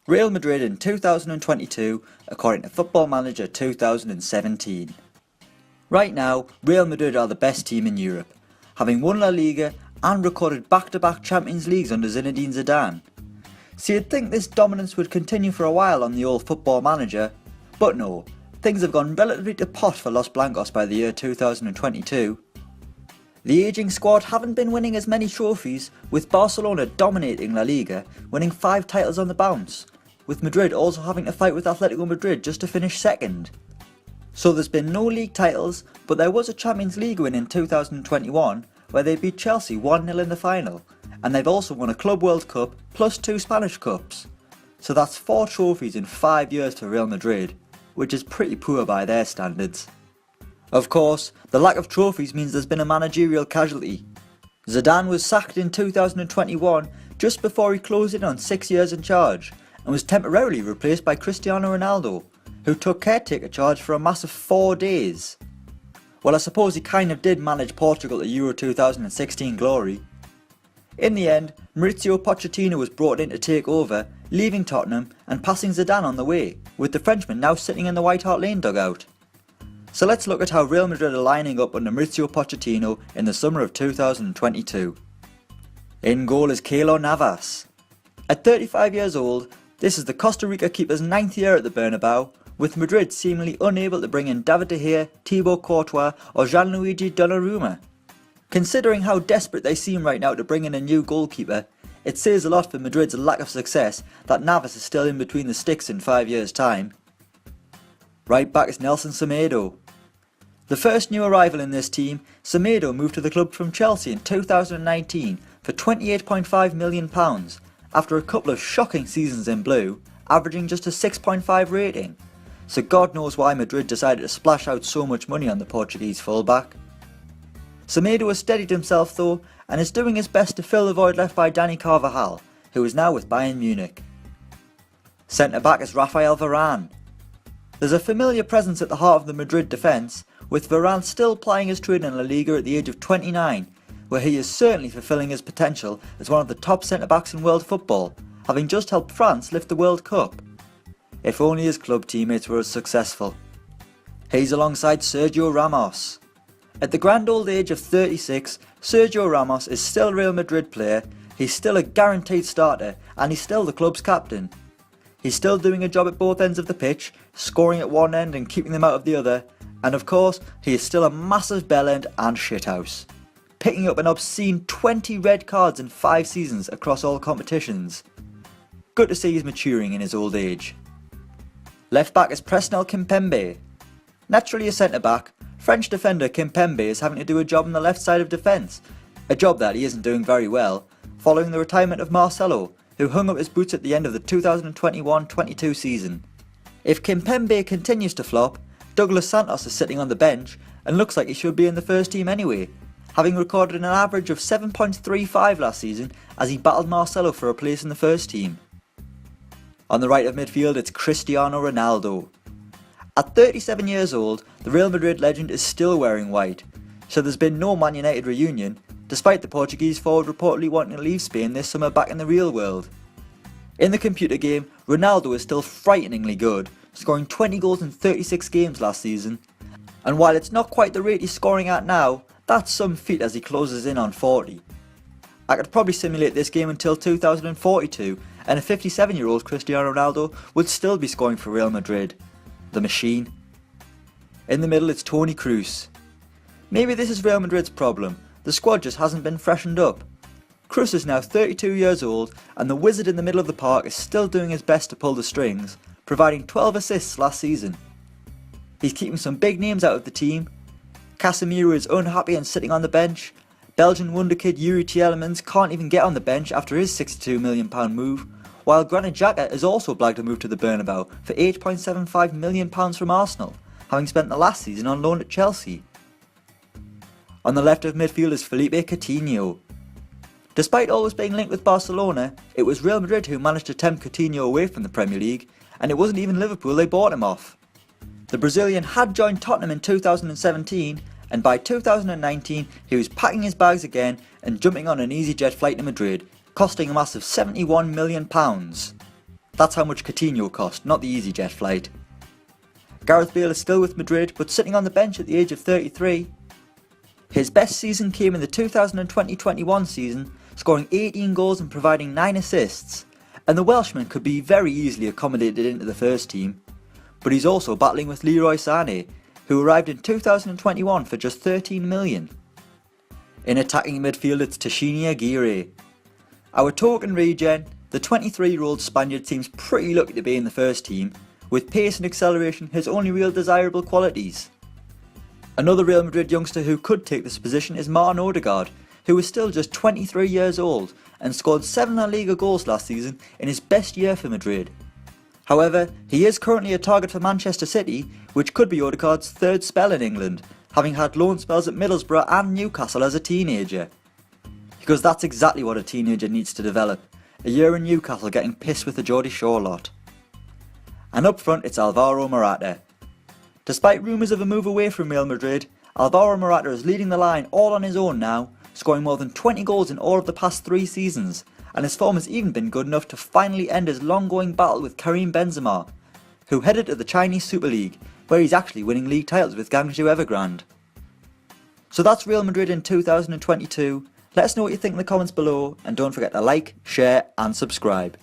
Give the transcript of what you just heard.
Real Madrid in 2022 according to Football Manager 2017. Right now, Real Madrid are the best team in Europe, having won La Liga and recorded back-to-back Champions Leagues under Zinedine Zidane. So you'd think this dominance would continue for a while on the old Football Manager, but no, things have gone relatively to pot for Los Blancos by the year 2022. The ageing squad haven't been winning as many trophies, with Barcelona dominating La Liga, winning 5 titles on the bounce, with Madrid also having to fight with Atletico Madrid just to finish second. So there's been no league titles, but there was a Champions League win in 2021 where they beat Chelsea 1-0 in the final, and they've also won a Club World Cup plus 2 Spanish Cups. So that's 4 trophies in 5 years for Real Madrid, which is pretty poor by their standards. Of course, the lack of trophies means there's been a managerial casualty. Zidane was sacked in 2021 just before he closed in on 6 years in charge, and was temporarily replaced by Cristiano Ronaldo, who took caretaker charge for a massive 4 days. Well, I suppose he kind of did manage Portugal to Euro 2016 glory. In the end, Mauricio Pochettino was brought in to take over, leaving Tottenham and passing Zidane on the way, with the Frenchman now sitting in the White Hart Lane dugout. So let's look at how Real Madrid are lining up under Mauricio Pochettino in the summer of 2022. In goal is Keylor Navas. At 35 years old, this is the Costa Rica keeper's 9th year at the Bernabeu, with Madrid seemingly unable to bring in David De Gea, Thibaut Courtois or Gianluigi Donnarumma. Considering how desperate they seem right now to bring in a new goalkeeper, it says a lot for Madrid's lack of success that Navas is still in between the sticks in 5 years' time. Right back is Nelson Semedo. The first new arrival in this team, Semedo moved to the club from Chelsea in 2019 for £28.5 million after a couple of shocking seasons in blue, averaging just a 6.5 rating. So God knows why Madrid decided to splash out so much money on the Portuguese fullback. Semedo has steadied himself though, and is doing his best to fill the void left by Dani Carvajal, who is now with Bayern Munich. Centre back is Rafael Varane. There's a familiar presence at the heart of the Madrid defence, with Varane still plying his trade in La Liga at the age of 29, where he is certainly fulfilling his potential as one of the top centre-backs in world football, having just helped France lift the World Cup. If only his club teammates were as successful. He's alongside Sergio Ramos. At the grand old age of 36, Sergio Ramos is still a Real Madrid player, he's still a guaranteed starter, and he's still the club's captain. He's still doing a job at both ends of the pitch, scoring at one end and keeping them out of the other, and of course, he is still a massive bellend and shithouse, picking up an obscene 20 red cards in 5 seasons across all competitions. Good to see he's maturing in his old age. Left back is Presnel Kimpembe. Naturally a centre back, French defender Kimpembe is having to do a job on the left side of defence, a job that he isn't doing very well, following the retirement of Marcelo, who hung up his boots at the end of the 2021-22 season. If Kimpembe continues to flop, Douglas Santos is sitting on the bench and looks like he should be in the first team anyway, having recorded an average of 7.35 last season as he battled Marcelo for a place in the first team. On the right of midfield it's Cristiano Ronaldo. At 37 years old, the Real Madrid legend is still wearing white, so there's been no Man United reunion, despite the Portuguese forward reportedly wanting to leave Spain this summer back in the real world. In the computer game, Ronaldo is still frighteningly good, scoring 20 goals in 36 games last season, and while it's not quite the rate he's scoring at now, that's some feat as he closes in on 40. I could probably simulate this game until 2042, and a 57-year-old Cristiano Ronaldo would still be scoring for Real Madrid. The machine. In the middle it's Toni Kroos. Maybe this is Real Madrid's problem, the squad just hasn't been freshened up. Kroos is now 32 years old, and the wizard in the middle of the park is still doing his best to pull the strings, providing 12 assists last season. He's keeping some big names out of the team. Casemiro is unhappy and sitting on the bench. Belgian wonderkid Yuri Tielemans can't even get on the bench after his £62 million move, while Granit Xhaka has also blagged a move to the Bernabeu for £8.75 million from Arsenal, having spent the last season on loan at Chelsea. On the left of midfield is Felipe Coutinho. Despite always being linked with Barcelona, it was Real Madrid who managed to tempt Coutinho away from the Premier League, and it wasn't even Liverpool they bought him off. The Brazilian had joined Tottenham in 2017, and by 2019 he was packing his bags again and jumping on an EasyJet flight to Madrid, costing a massive £71 million. That's how much Coutinho cost, not the EasyJet flight. Gareth Bale is still with Madrid, but sitting on the bench at the age of 33. His best season came in the 2020-21 season, scoring 18 goals and providing 9 assists, and the Welshman could be very easily accommodated into the first team. But he's also battling with Leroy Sané, who arrived in 2021 for just 13 million. In attacking midfield, it's Tashini Aguirre. Our token regen, the 23-year-old Spaniard seems pretty lucky to be in the first team, with pace and acceleration his only real desirable qualities. Another Real Madrid youngster who could take this position is Martin Odegaard, who is still just 23 years old and scored 7 La Liga goals last season in his best year for Madrid. However, he is currently a target for Manchester City, which could be Odegaard's third spell in England, having had loan spells at Middlesbrough and Newcastle as a teenager. Because that's exactly what a teenager needs to develop, a year in Newcastle getting pissed with the Geordie Shore lot. And up front it's Alvaro Morata. Despite rumours of a move away from Real Madrid, Alvaro Morata is leading the line all on his own now, scoring more than 20 goals in all of the past 3 seasons, and his form has even been good enough to finally end his long-going battle with Karim Benzema, who headed to the Chinese Super League, where he's actually winning league titles with Guangzhou Evergrande. So that's Real Madrid in 2022. Let us know what you think in the comments below, and don't forget to like, share and subscribe.